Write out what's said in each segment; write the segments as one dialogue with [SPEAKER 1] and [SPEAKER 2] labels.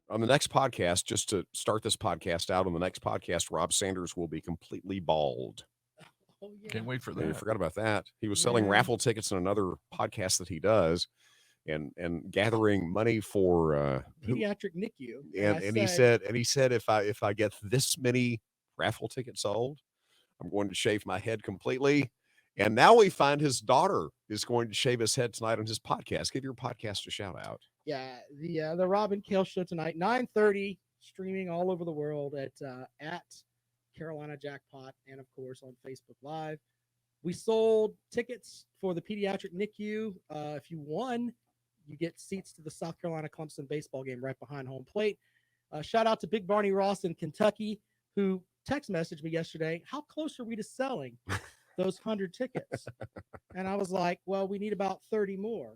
[SPEAKER 1] On the next podcast, just to start this podcast out, on the next podcast, Rob Sanders will be completely bald.
[SPEAKER 2] Oh yeah.
[SPEAKER 3] Can't wait for
[SPEAKER 1] Yeah, you
[SPEAKER 3] that.
[SPEAKER 1] forgot about that. He was selling
[SPEAKER 2] Yeah.
[SPEAKER 1] raffle tickets in another podcast that he does, and gathering money for
[SPEAKER 2] Pediatric NICU.
[SPEAKER 1] and he said if I get this many raffle tickets sold, I'm going to shave my head completely. And now we find his daughter is going to shave his head tonight on his podcast. Give your podcast a shout out.
[SPEAKER 2] Yeah, the Rob and Kale show tonight, 9:30, streaming all over the world at Carolina Jackpot and of course on Facebook Live. We sold tickets for the pediatric NICU. If you won, you get seats to the South Carolina Clemson baseball game right behind home plate. Shout out to Big Barney Ross in Kentucky, who text messaged me yesterday. How close are we to selling those 100 tickets? And I was like, well, we need about 30 more.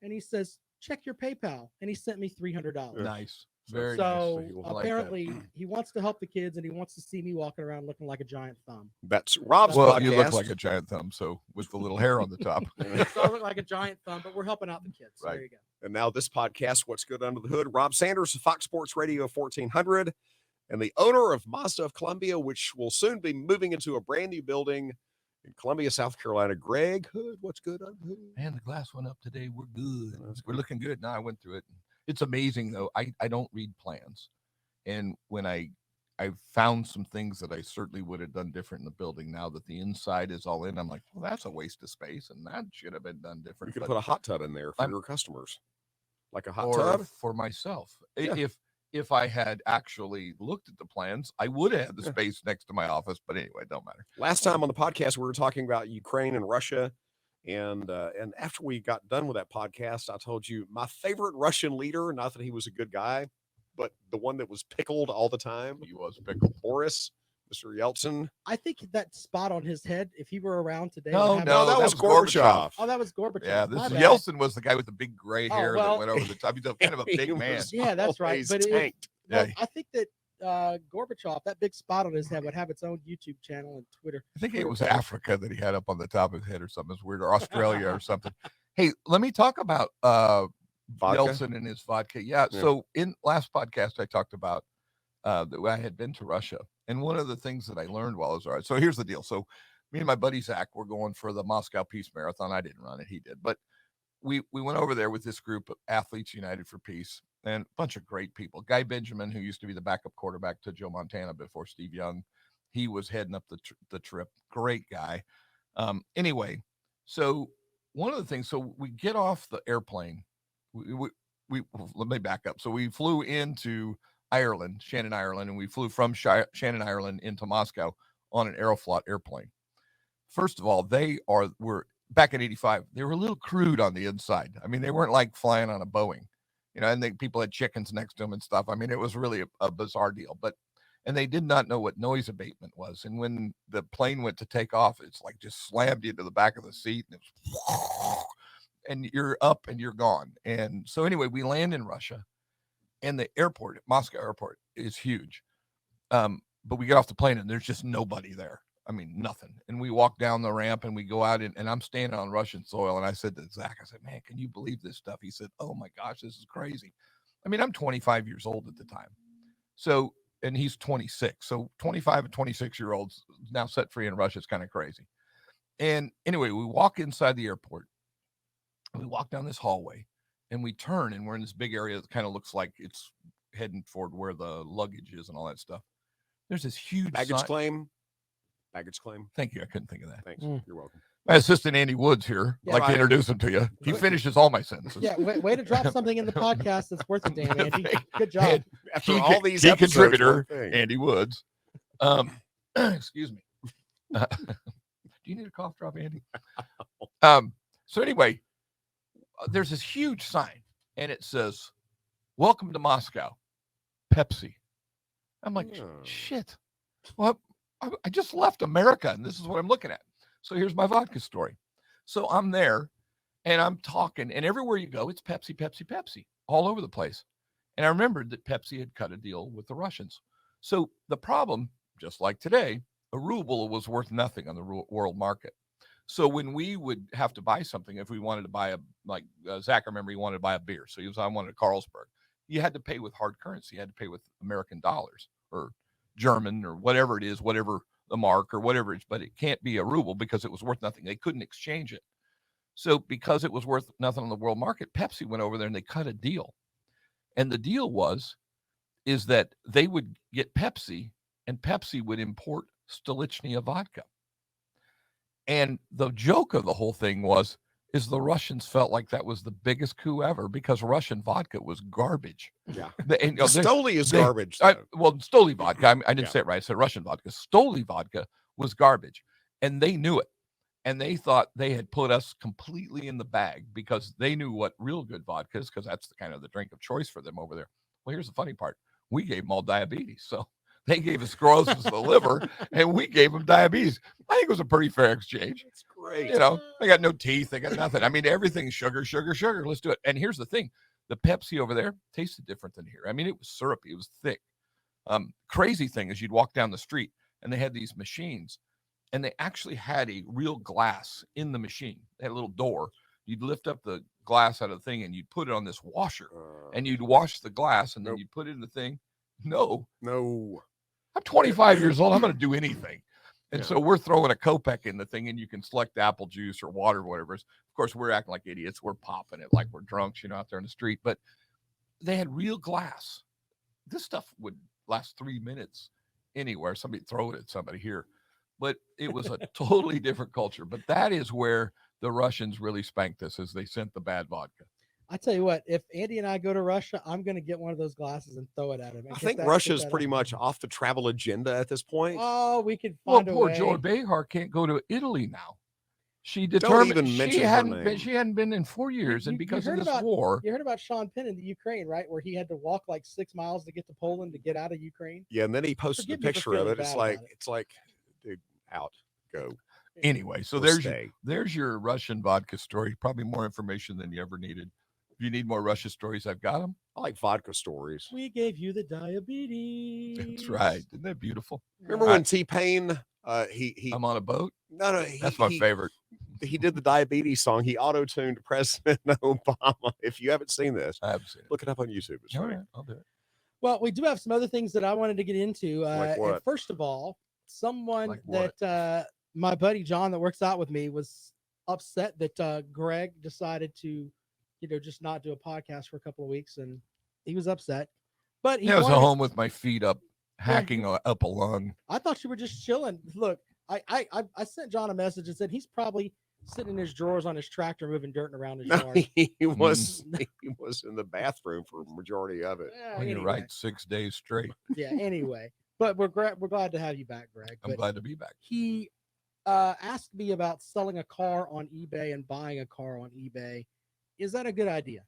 [SPEAKER 2] And he says, check your PayPal. And he sent me $300.
[SPEAKER 3] Nice. Very
[SPEAKER 2] So
[SPEAKER 3] nice.
[SPEAKER 1] he will-
[SPEAKER 3] I like
[SPEAKER 2] apparently he wants to help the kids and he wants to see me walking around looking like a giant thumb.
[SPEAKER 1] That's Rob's
[SPEAKER 3] that. Well,
[SPEAKER 1] podcast.
[SPEAKER 3] you look like a giant thumb, so with the little hair on the top.
[SPEAKER 2] So I look like a giant thumb, but we're helping out the kids. So
[SPEAKER 3] Right.
[SPEAKER 2] there you go.
[SPEAKER 1] And now this podcast, What's Good Under the Hood, Rob Sanders of Fox Sports Radio 1400, and the owner of Mazda of Columbia, which will soon be moving into a brand new building in Columbia, South Carolina. Greg Hood, what's good under the hood?
[SPEAKER 3] Man, the glass went up today. We're good.
[SPEAKER 1] That's
[SPEAKER 3] We're
[SPEAKER 1] good.
[SPEAKER 3] looking good. Now I went through it. It's amazing though. I don't read plans. And when I found some things that I certainly would have done different in the building now that the inside is all in, I'm like, well, that's a waste of space and that should have been done
[SPEAKER 1] You
[SPEAKER 3] different.
[SPEAKER 1] could
[SPEAKER 3] But-
[SPEAKER 1] put a hot tub in there for
[SPEAKER 3] I'm-
[SPEAKER 1] your customers, like a hot
[SPEAKER 3] or
[SPEAKER 1] tub.
[SPEAKER 3] for myself.
[SPEAKER 1] Yeah.
[SPEAKER 3] If I had actually looked at the plans, I would have had the
[SPEAKER 1] Yeah.
[SPEAKER 3] space next to my office. But anyway, it don't matter.
[SPEAKER 1] Last time on the podcast, we were talking about Ukraine and Russia. And after we got done with that podcast, I told you my favorite Russian leader, not that he was a good guy, but the one that was pickled all the time,
[SPEAKER 3] He was pickled.
[SPEAKER 1] Boris, Mr. Yeltsin.
[SPEAKER 2] I think that spot on his head, if he were around today,
[SPEAKER 3] No,
[SPEAKER 2] would have-
[SPEAKER 3] no,
[SPEAKER 1] that was
[SPEAKER 3] Gorbachev.
[SPEAKER 1] Gorbachev.
[SPEAKER 2] Oh, that was Gorbachev.
[SPEAKER 3] Yeah, this
[SPEAKER 2] My
[SPEAKER 3] is
[SPEAKER 2] bad.
[SPEAKER 3] Yeltsin was the guy with the big gray
[SPEAKER 2] Oh,
[SPEAKER 3] hair
[SPEAKER 2] well-
[SPEAKER 3] that went over the top. He's kind of a
[SPEAKER 1] He
[SPEAKER 3] big man.
[SPEAKER 1] was
[SPEAKER 2] Yeah, that's right.
[SPEAKER 1] always
[SPEAKER 2] But
[SPEAKER 1] tanked.
[SPEAKER 2] well,
[SPEAKER 3] Yeah.
[SPEAKER 2] I think that Gorbachev, that big spot on his head, would have its own YouTube channel and Twitter.
[SPEAKER 3] I think it was Africa that he had up on the top of his head or something. It's weird, or Australia or something. Hey, let me talk about
[SPEAKER 1] Vodka.
[SPEAKER 3] Yeltsin and his vodka. Yeah.
[SPEAKER 1] Yeah.
[SPEAKER 3] So in last podcast, I talked about that I had been to Russia, and one of the things that I learned while I was there. So here's the deal. So me and my buddy Zach were going for the Moscow Peace Marathon. I didn't run it; he did, but we went over there with this group of Athletes United for Peace and a bunch of great people. Guy Benjamin, who used to be the backup quarterback to Joe Montana before Steve Young, he was heading up the trip. Great guy. Anyway, so one of the things, so we get off the airplane. We let me back up. So we flew into Ireland, Shannon, Ireland, and we flew from Shannon, Ireland into Moscow on an Aeroflot airplane. First of all, were back in '85. They were a little crude on the inside. I mean, they weren't like flying on a Boeing, and then people had chickens next to them and stuff. I mean, it was really a bizarre deal. And they did not know what noise abatement was. And when the plane went to take off, it's like just slammed you into the back of the seat, and it was, and you're up and you're gone. And so anyway, we land in Russia, and the airport, Moscow airport, is huge. But we get off the plane and there's just nobody there. I mean, nothing. And we walk down the ramp and we go out and I'm standing on Russian soil. And I said to Zach, I said, man, can you believe this stuff? He said, oh my gosh, this is crazy. I mean, I'm 25 years old at the time. So, and he's 26. So 25 and 26-year-olds now set free in Russia is kind of crazy. And anyway, we walk inside the airport. We walk down this hallway and we turn and we're in this big area that kind of looks like it's heading toward where the luggage is and all that stuff. There's this huge
[SPEAKER 1] Baggage
[SPEAKER 3] sign.
[SPEAKER 1] claim. Baggage claim.
[SPEAKER 3] Thank you. I couldn't think of that.
[SPEAKER 1] Thanks.
[SPEAKER 2] Mm.
[SPEAKER 1] You're welcome.
[SPEAKER 3] My assistant, Andy Woods, here.
[SPEAKER 2] Yeah,
[SPEAKER 3] I'd like
[SPEAKER 1] right.
[SPEAKER 3] to introduce him to you. He finishes all my sentences.
[SPEAKER 2] Yeah, way to drop something in the podcast that's worth it, damn, Andy. Good job.
[SPEAKER 3] And
[SPEAKER 1] After
[SPEAKER 3] key,
[SPEAKER 1] all these
[SPEAKER 3] key
[SPEAKER 1] episodes,
[SPEAKER 3] contributor,
[SPEAKER 1] one thing.
[SPEAKER 3] Andy Woods. Excuse me. Do you need a cough drop, Andy? So anyway, there's this huge sign, and it says, "Welcome to Moscow, Pepsi." I'm like,
[SPEAKER 1] Oh.
[SPEAKER 3] shit. Well, I just left America, and this is what I'm looking at. So here's my vodka story. So I'm there, and I'm talking, and everywhere you go, it's Pepsi, Pepsi, Pepsi, all over the place. And I remembered that Pepsi had cut a deal with the Russians. So the problem, just like today, a ruble was worth nothing on the world market. So when we would have to buy something, if we wanted to buy Zach, I remember he wanted to buy a beer. So I wanted a Carlsberg. you had to pay with hard currency. You had to pay with American dollars or German or whatever it is, whatever the mark or whatever it is, but it can't be a ruble because it was worth nothing. They couldn't exchange it. So because it was worth nothing on the world market, Pepsi went over there and they cut a deal. And the deal is that they would get Pepsi and Pepsi would import Stolichnia vodka. And the joke of the whole thing is the Russians felt like that was the biggest coup ever because Russian vodka was garbage.
[SPEAKER 1] Yeah.
[SPEAKER 3] And,
[SPEAKER 1] Stoli is garbage.
[SPEAKER 3] Well, Stoli vodka, I didn't
[SPEAKER 1] Yeah.
[SPEAKER 3] say it right. I said Russian vodka. Stoli vodka was garbage. And they knew it. And they thought they had put us completely in the bag because they knew what real good vodka is because that's the kind of the drink of choice for them over there. Well, here's the funny part. We gave them all diabetes. So they gave us cirrhosis of the liver and we gave them diabetes. I think it was a pretty fair exchange.
[SPEAKER 1] It's great.
[SPEAKER 3] You know, they got no teeth. They got nothing. I mean, everything's sugar, sugar, sugar. Let's do it. And here's the thing. The Pepsi over there tasted different than here. I mean, it was syrupy. It was thick. Crazy thing is you'd walk down the street and they had these machines and they actually had a real glass in the machine. They had a little door. You'd lift up the glass out of the thing and you'd put it on this washer and you'd wash the glass and then you'd put it in the thing. No. I'm 25 years old. I'm going to do anything. And so we're throwing a Kopek in the thing and you can select apple juice or water or whatever. Of course, we're acting like idiots. We're popping it like we're drunks, out there in the street. But they had real glass. This stuff would last 3 minutes anywhere. Somebody throw it at somebody here. But it was a totally different culture. But that is where the Russians really spanked us, as they sent the bad vodka.
[SPEAKER 2] I tell you what, if Andy and I go to Russia, I'm going to get one of those glasses and throw it at him.
[SPEAKER 1] I think Russia's pretty much off the travel agenda at this point.
[SPEAKER 2] Oh, we could find a way.
[SPEAKER 3] Poor Joy Behar can't go to Italy now. She determined she hadn't been in 4 years, and because of this war.
[SPEAKER 2] You heard about Sean Penn in the Ukraine, right? Where he had to walk like 6 miles to get to Poland to get out of Ukraine.
[SPEAKER 1] Yeah, and then he posted a picture of it. It's like, dude, out, go.
[SPEAKER 3] Anyway, so there's your Russian vodka story. Probably more information than you ever needed. If you need more Russia stories, I've got them.
[SPEAKER 1] I like vodka stories.
[SPEAKER 2] We gave you the diabetes.
[SPEAKER 3] That's right. Isn't that beautiful?
[SPEAKER 1] Remember when T-Pain,
[SPEAKER 3] I'm on a boat?
[SPEAKER 1] No.
[SPEAKER 3] That's my favorite.
[SPEAKER 1] He did the diabetes song. He auto-tuned President Obama. If you haven't seen this,
[SPEAKER 3] I haven't seen it.
[SPEAKER 1] Look it up on YouTube. It's
[SPEAKER 3] All
[SPEAKER 1] funny.
[SPEAKER 3] right, I'll do it.
[SPEAKER 2] Well, we do have some other things that I wanted to get into.
[SPEAKER 1] Like what?
[SPEAKER 2] And first of all, someone
[SPEAKER 3] Like what?
[SPEAKER 2] that my buddy John that works out with me was upset that Greg decided to, just not do a podcast for a couple of weeks, and he was upset. But he
[SPEAKER 3] I was at home with my feet up, hacking up a lung.
[SPEAKER 2] I thought you were just chilling. Look, I sent John a message and said he's probably sitting in his drawers on his tractor moving dirt around his yard.
[SPEAKER 1] He was in the bathroom for a majority of it.
[SPEAKER 2] Yeah,
[SPEAKER 3] Well, you're
[SPEAKER 2] anyway.
[SPEAKER 3] right, 6 days straight.
[SPEAKER 2] Yeah. Anyway, but we're glad to have you back, Greg.
[SPEAKER 3] I'm
[SPEAKER 2] But
[SPEAKER 3] glad to be back.
[SPEAKER 2] he asked me about selling a car on eBay and buying a car on eBay. Is that a good idea?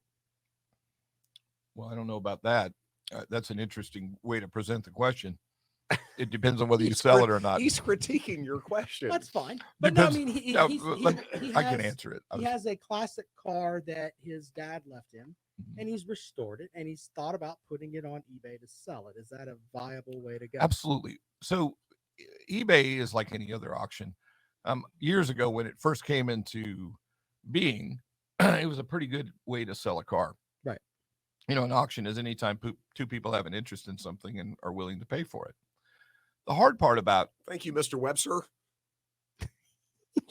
[SPEAKER 3] Well, I don't know about that. That's an interesting way to present the question. It depends on whether you sell it or not.
[SPEAKER 1] He's critiquing your question.
[SPEAKER 2] That's fine. But no, I mean,
[SPEAKER 3] I can answer it.
[SPEAKER 2] He has a classic car that his dad left him, and he's restored it, and he's thought about putting it on eBay to sell it. Is that a viable way to go?
[SPEAKER 3] Absolutely. So eBay is like any other auction. Years ago, when it first came into being, it was a pretty good way to sell a car.
[SPEAKER 2] Right.
[SPEAKER 3] An auction is anytime two people have an interest in something and are willing to pay for it. The hard part about
[SPEAKER 1] Thank you, Mr. Webster.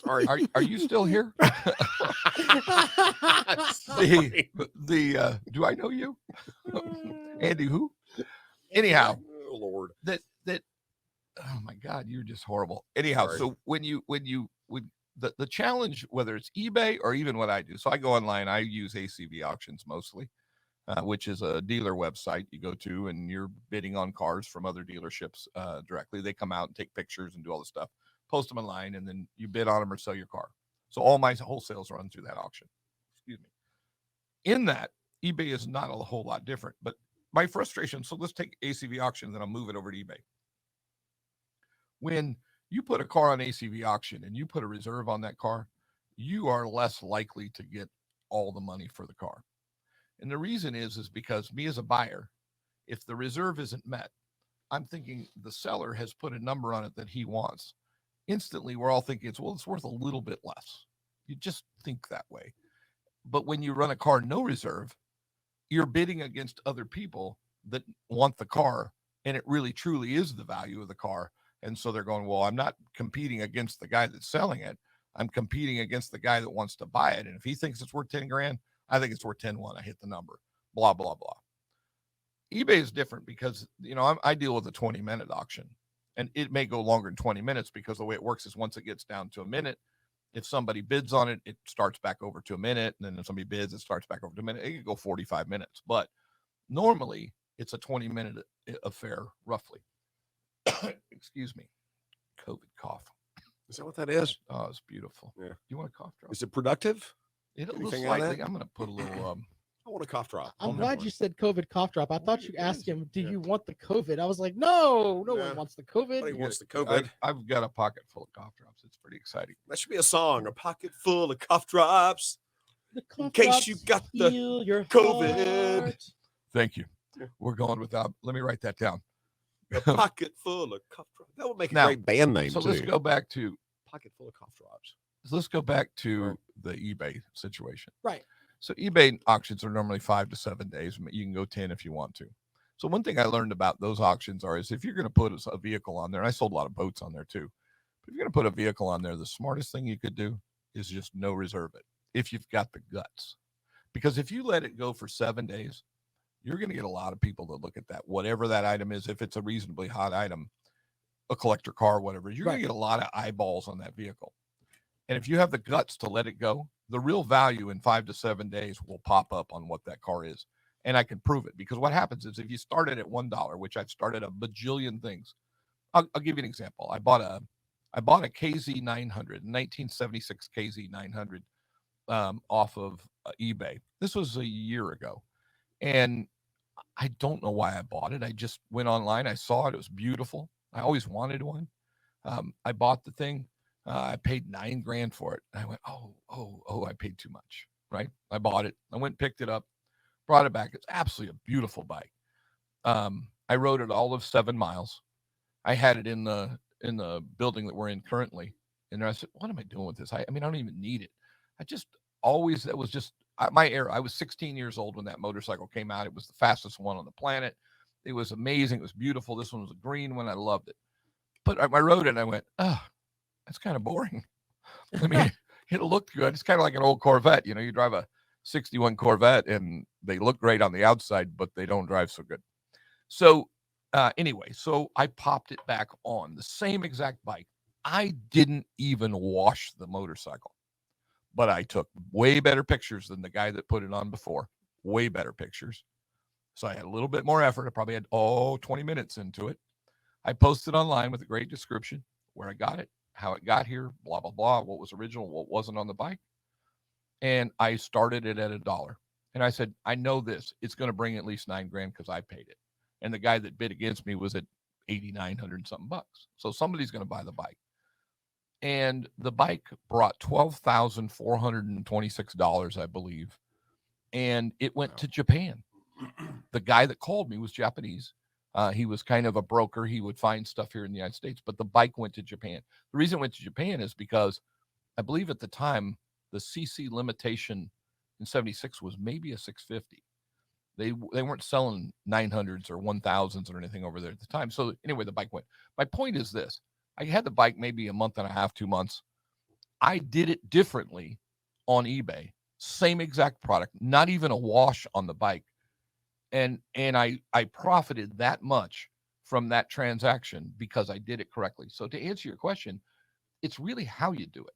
[SPEAKER 1] Sorry.
[SPEAKER 3] are you still here?
[SPEAKER 1] Sorry.
[SPEAKER 3] Do I know you? Andy who? Anyhow,
[SPEAKER 1] Oh, Lord.
[SPEAKER 3] that oh my God, you're just horrible. Anyhow,
[SPEAKER 1] Sorry.
[SPEAKER 3] so when the challenge, whether it's eBay or even what I do, so I go online, I use ACV Auctions mostly, which is a dealer website you go to and you're bidding on cars from other dealerships directly. They come out and take pictures and do all the stuff, post them online, and then you bid on them or sell your car. So all my wholesales run through that auction. Excuse me. In that, eBay is not a whole lot different, but my frustration, so let's take ACV Auction, then I'll move it over to eBay. When you put a car on ACV Auction and you put a reserve on that car, you are less likely to get all the money for the car. And the reason is because me as a buyer, if the reserve isn't met, I'm thinking the seller has put a number on it that he wants. Instantly, we're all thinking it's worth a little bit less. You just think that way. But when you run a car no reserve, you're bidding against other people that want the car, and it really truly is the value of the car. And so they're going, well, I'm not competing against the guy that's selling it. I'm competing against the guy that wants to buy it. And if he thinks it's worth 10 grand, I think it's worth 10-1. I hit the number, blah, blah, blah. eBay is different because, I deal with a 20-minute auction, and it may go longer than 20 minutes because the way it works is once it gets down to a minute, if somebody bids on it, it starts back over to a minute. And then if somebody bids, it starts back over to a minute. It could go 45 minutes, but normally it's a 20-minute affair, roughly. Excuse me. COVID cough.
[SPEAKER 1] Is that what that is?
[SPEAKER 3] Oh, it's beautiful.
[SPEAKER 1] Yeah.
[SPEAKER 3] Do you want a cough drop?
[SPEAKER 1] Is it productive?
[SPEAKER 3] It'll
[SPEAKER 1] anything
[SPEAKER 3] look
[SPEAKER 1] on
[SPEAKER 3] slightly.
[SPEAKER 1] that?
[SPEAKER 3] I'm going to put a little.
[SPEAKER 1] I want a cough drop.
[SPEAKER 2] I'm
[SPEAKER 3] Oh,
[SPEAKER 2] glad
[SPEAKER 3] no.
[SPEAKER 2] you said COVID cough drop. I thought you
[SPEAKER 3] it
[SPEAKER 2] asked
[SPEAKER 3] is.
[SPEAKER 2] him, do
[SPEAKER 1] Yeah.
[SPEAKER 2] you want the COVID? I was like, no
[SPEAKER 1] Yeah.
[SPEAKER 2] one wants the COVID.
[SPEAKER 1] Nobody wants the COVID.
[SPEAKER 3] I've got a pocket full of cough drops. It's pretty exciting.
[SPEAKER 1] That should be a song. A pocket full of cough drops.
[SPEAKER 2] The
[SPEAKER 1] In
[SPEAKER 2] cough
[SPEAKER 1] case
[SPEAKER 2] drops
[SPEAKER 1] you got the
[SPEAKER 2] heal your
[SPEAKER 1] COVID.
[SPEAKER 2] heart.
[SPEAKER 3] Thank you.
[SPEAKER 1] Yeah.
[SPEAKER 3] We're going without. Let me write that down.
[SPEAKER 1] A pocket full of cough drops. That would make a
[SPEAKER 3] Now,
[SPEAKER 1] great band name
[SPEAKER 3] So
[SPEAKER 1] too.
[SPEAKER 3] let's go back to
[SPEAKER 1] Pocket full of cough drops.
[SPEAKER 3] Right. The eBay situation.
[SPEAKER 2] Right.
[SPEAKER 3] So eBay auctions are normally 5 to 7 days. You can go 10 if you want to. So one thing I learned about those auctions is if you're going to put a vehicle on there, and I sold a lot of boats on there too, but if you're going to put a vehicle on there, the smartest thing you could do is just no reserve it if you've got the guts. Because if you let it go for 7 days, you're going to get a lot of people to look at that, whatever that item is. If it's a reasonably hot item, a collector car, whatever, you're going to get a lot of eyeballs on that vehicle. And if you have the guts to let it go, the real value in 5 to 7 days will pop up on what that car is. And I can prove it, because what happens is if you started at $1, which I've started a bajillion things. I'll give you an example. I bought a KZ 900, 1976 KZ 900 off of eBay. This was a year ago. And I don't know why I bought it. I just went online. I saw it. It was beautiful. I always wanted one. I bought the thing. I paid $9 grand for it. And I went, oh, I paid too much, right? I bought it. I went, picked it up, brought it back. It's absolutely a beautiful bike. I rode it all of 7 miles. I had it in the building that we're in currently. And I said, what am I doing with this? I don't even need it. That was just my era. I was 16 years old when that motorcycle came out. It was the fastest one on the planet. It was amazing. It was beautiful. This one was a green one. I loved it. But I rode it and I went, that's kind of boring. It looked good. It's kind of like an old Corvette. You drive a 61 Corvette and they look great on the outside, but they don't drive so good. So anyway, I popped it back on the same exact bike. I didn't even wash the motorcycle, but I took way better pictures than the guy that put it on before. Way better pictures. So I had a little bit more effort. I probably had 20 minutes into it. I posted online with a great description where I got it, how it got here, blah, blah, blah, what was original, what wasn't on the bike. And I started it at $1. And I said, I know this. It's going to bring at least $9 grand because I paid it. And the guy that bid against me was at $8,900 something bucks. So somebody's going to buy the bike. And the bike brought $12,426, I believe. And it went to Japan. The guy that called me was Japanese. He was kind of a broker. He would find stuff here in the United States, but the bike went to Japan. The reason it went to Japan is because I believe at the time, the CC limitation in 76 was maybe a 650. They weren't selling 900s or 1000s or anything over there at the time. So anyway, the bike went. My point is this. I had the bike maybe a month and a half, 2 months. I did it differently on eBay. Same exact product, not even a wash on the bike. And I profited that much from that transaction because I did it correctly. So to answer your question, it's really how you do it.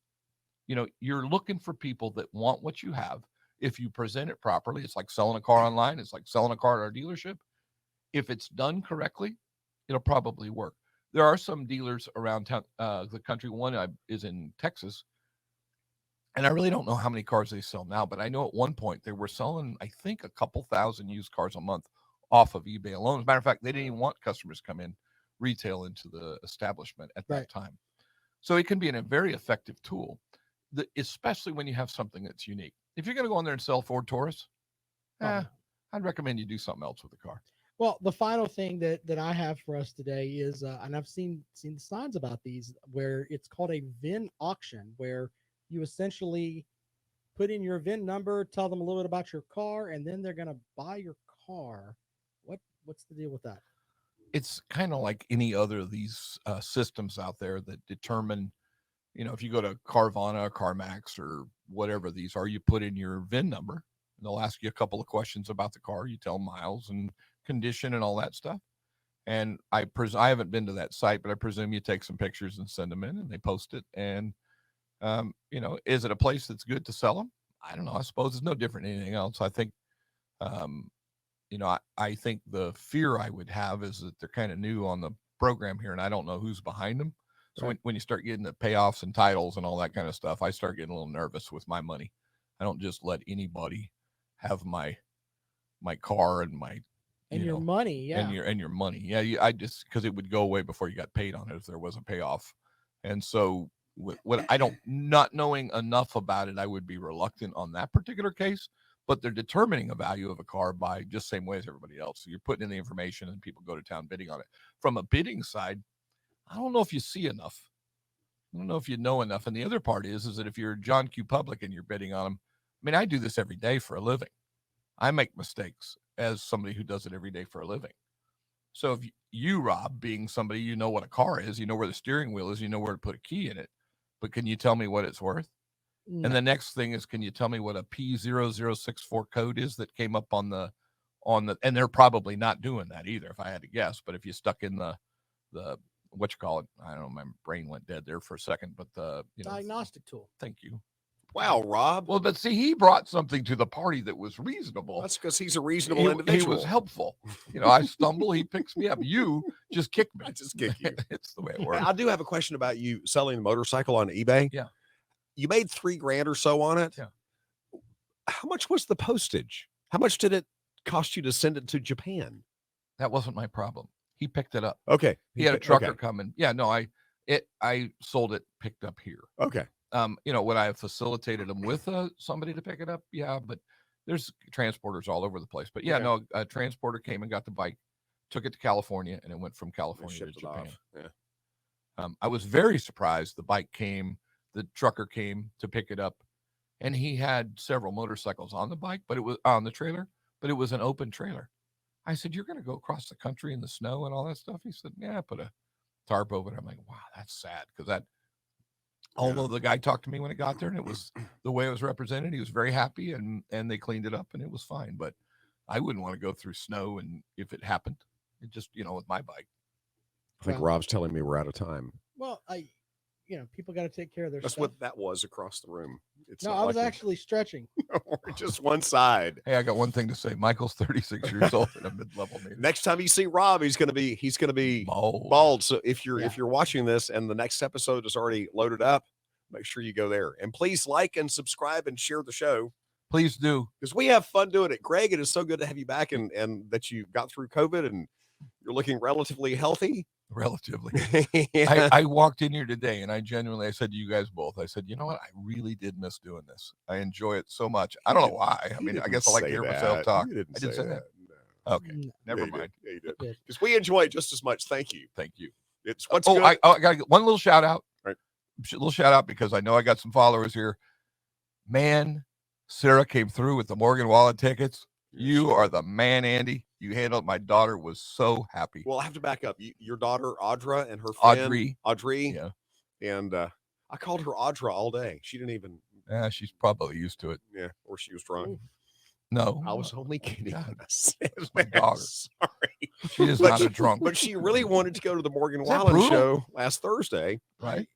[SPEAKER 3] You're looking for people that want what you have. If you present it properly, it's like selling a car online. It's like selling a car at our dealership. If it's done correctly, it'll probably work. There are some dealers around town, the country. One is in Texas. And I really don't know how many cars they sell now, but I know at one point they were selling, I think, a couple thousand used cars a month off of eBay alone. As a matter of fact, they didn't even want customers to come in retail into the establishment at that time. So it can be a very effective tool, especially when you have something that's unique. If you're going to go on there and sell Ford Taurus, I'd recommend you do something else with the car.
[SPEAKER 2] Well, the final thing that I have for us today is, and I've seen the signs about these, where it's called a VIN auction, where you essentially put in your VIN number, tell them a little bit about your car, and then they're going to buy your car. What's the deal with that?
[SPEAKER 3] It's kind of like any other of these systems out there that determine, if you go to Carvana, CarMax, or whatever these are, you put in your VIN number, and they'll ask you a couple of questions about the car. You tell miles and condition and all that stuff. And I haven't been to that site, but I presume you take some pictures and send them in, and they post it. And is it a place that's good to sell them? I don't know. I suppose it's no different than anything else. I think, I think the fear I would have is that they're kind of new on the program here, and I don't know who's behind them. So when you start getting the payoffs and titles and all that kind of stuff, I start getting a little nervous with my money. I don't just let anybody have my car and my
[SPEAKER 2] your money, yeah,
[SPEAKER 3] and your money, yeah. I just, because it would go away before you got paid on it if there was a payoff. And so, what I don't, not knowing enough about it, I would be reluctant on that particular case. But they're determining a value of a car by just same way as everybody else. So you're putting in the information, and people go to town bidding on it. From a bidding side, I don't know if you see enough. I don't know if you know enough. And the other part is that if you're John Q. Public and you're bidding on them, I mean, I do this every day for a living. I make mistakes as somebody who does it every day for a living. So if you, Rob, being somebody, you know what a car is, you know where the steering wheel is, you know where to put a key in it, but can you tell me what it's worth? No. And the next thing is, can you tell me what a P0064 code is that came up on the, and they're probably not doing that either, if I had to guess. But if you stuck in the what you call it, I don't know, my brain went dead there for a second, but the
[SPEAKER 2] diagnostic tool.
[SPEAKER 3] Thank you.
[SPEAKER 1] Wow, Rob.
[SPEAKER 3] Well, but see, he brought something to the party that was reasonable.
[SPEAKER 1] That's because he's a reasonable individual.
[SPEAKER 3] He was helpful. I stumble, he picks me up. You just kick me.
[SPEAKER 1] I just kick you.
[SPEAKER 3] It's the way it works.
[SPEAKER 1] I do have a question about you selling the motorcycle on eBay.
[SPEAKER 3] Yeah.
[SPEAKER 1] You made $3,000 or so on it.
[SPEAKER 3] Yeah.
[SPEAKER 1] How much was the postage? How much did it cost you to send it to Japan?
[SPEAKER 3] That wasn't my problem. He picked it up.
[SPEAKER 1] Okay.
[SPEAKER 3] He had a trucker coming. Yeah, no, I sold it, picked up here.
[SPEAKER 1] Okay.
[SPEAKER 3] Would I have facilitated them with somebody to pick it up? Yeah, but there's transporters all over the place. But yeah, no, a transporter came and got the bike, took it to California, and it went from California to Japan. Yeah. I was very surprised. The bike came, the trucker came to pick it up, and he had several motorcycles on the bike, but it was on the trailer, but it was an open trailer. I said, "You're going to go across the country in the snow and all that stuff?" He said, "Yeah, I put a tarp over it." I'm like, wow, that's sad, because that, although the guy talked to me when it got there and it was the way it was represented, he was very happy, and they cleaned it up and it was fine. But I wouldn't want to go through snow, and if it happened, it just, with my bike.
[SPEAKER 1] I think Rob's telling me we're out of time.
[SPEAKER 2] Well, people got to take care of their
[SPEAKER 1] That's
[SPEAKER 2] stuff.
[SPEAKER 1] what that was across the room.
[SPEAKER 2] No, I was actually stretching.
[SPEAKER 1] Just one side.
[SPEAKER 3] Hey, I got one thing to say. Michael's 36 years old and a mid-level man.
[SPEAKER 1] Next time you see Rob, he's gonna be bald. So if you're watching this and the next episode is already loaded up, make sure you go there. And please like and subscribe and share the show.
[SPEAKER 3] Please do.
[SPEAKER 1] Because we have fun doing it. Greg, it is so good to have you back, and that you got through COVID and you're looking relatively healthy.
[SPEAKER 3] Relatively.
[SPEAKER 1] Yeah.
[SPEAKER 3] I walked in here today, and I said to you guys both, I said, you know what? I really did miss doing this. I enjoy it so much. I don't know why. I mean, I guess I like to hear myself talk. I didn't say that. No. Okay. Never mind.
[SPEAKER 1] You did. Because we enjoy it just as much. Thank you.
[SPEAKER 3] Thank you.
[SPEAKER 1] It's what's good.
[SPEAKER 3] I got to get one little shout out.
[SPEAKER 1] Right.
[SPEAKER 3] A little shout out, because I know I got some followers here. Man, Sarah came through with the Morgan Wallen tickets. You are the man, Andy. You handled. My daughter was so happy.
[SPEAKER 1] Well, I have to back up. Your daughter Audra and her friend
[SPEAKER 3] Audrey. Yeah.
[SPEAKER 1] And I called her Audra all day. She didn't even.
[SPEAKER 3] Yeah, she's probably used to it.
[SPEAKER 1] Yeah, or she was drunk.
[SPEAKER 3] No,
[SPEAKER 1] I was only kidding.
[SPEAKER 3] It's my daughter.
[SPEAKER 1] Sorry,
[SPEAKER 3] she is not a drunk.
[SPEAKER 1] But she really wanted to go to the Morgan Wallen show last Thursday,
[SPEAKER 3] right?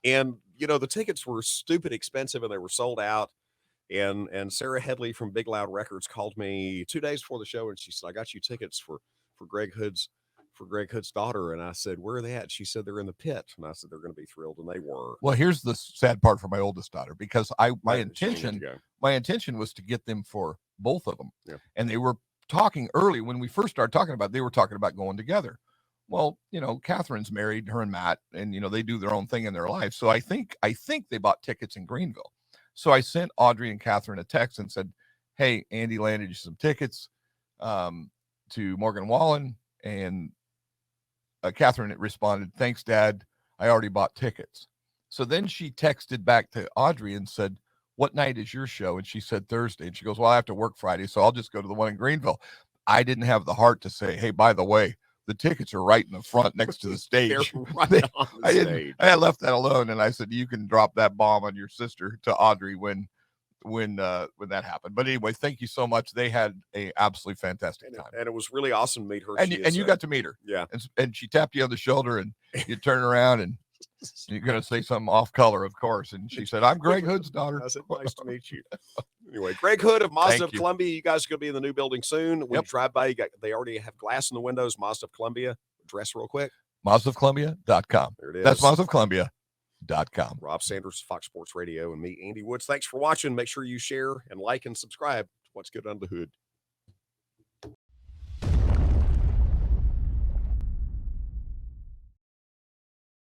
[SPEAKER 1] And the tickets were stupid expensive, and they were sold out. And Sarah Headley from Big Loud Records called me 2 days before the show, and she said, "I got you tickets for Greg Hood's daughter." And I said, "Where are they at?" She said, "They're in the pit." And I said, "They're going to be thrilled," and they were.
[SPEAKER 3] Well, here's the sad part for my oldest daughter, because my intention was to get them for both of them.
[SPEAKER 1] Yeah.
[SPEAKER 3] And they were talking early when we first started talking about it, they were talking about going together. Well, Catherine's married, her and Matt, and they do their own thing in their life. So I think they bought tickets in Greenville. So I sent Audrey and Catherine a text and said, "Hey, Andy landed you some tickets to Morgan Wallen." And Catherine responded, "Thanks, Dad. I already bought tickets." So then she texted back to Audrey and said, what night is your show? And she said Thursday. And she goes, well, I have to work Friday, so I'll just go to the one in Greenville. I didn't have the heart to say, hey, by the way, the tickets are right in the front next to the stage.
[SPEAKER 1] They're right on the stage.
[SPEAKER 3] I left that alone, and I said, you can drop that bomb on your sister to Audrey when that happened. But anyway, thank you so much. They had a absolutely fantastic time.
[SPEAKER 1] And it was really awesome to meet her.
[SPEAKER 3] And you got to meet her.
[SPEAKER 1] Yeah.
[SPEAKER 3] And she tapped you on the shoulder, and you turn around, and you're going to say something off color, of course. And she said, I'm Greg Hood's daughter.
[SPEAKER 1] I said, nice to meet you. Anyway, Greg Hood of Mazda of
[SPEAKER 3] you.
[SPEAKER 1] Columbia. You guys are going to be in the new building soon. When you drive by, they already have glass in the windows. Mazda of Columbia. Address real quick.
[SPEAKER 3] MazdaofColumbia.com.
[SPEAKER 1] There it is.
[SPEAKER 3] That's MazdaofColumbia.com.
[SPEAKER 1] Rob Sanders, Fox Sports Radio, and me, Andy Woods. Thanks for watching. Make sure you share and like and subscribe to What's Good Under the Hood.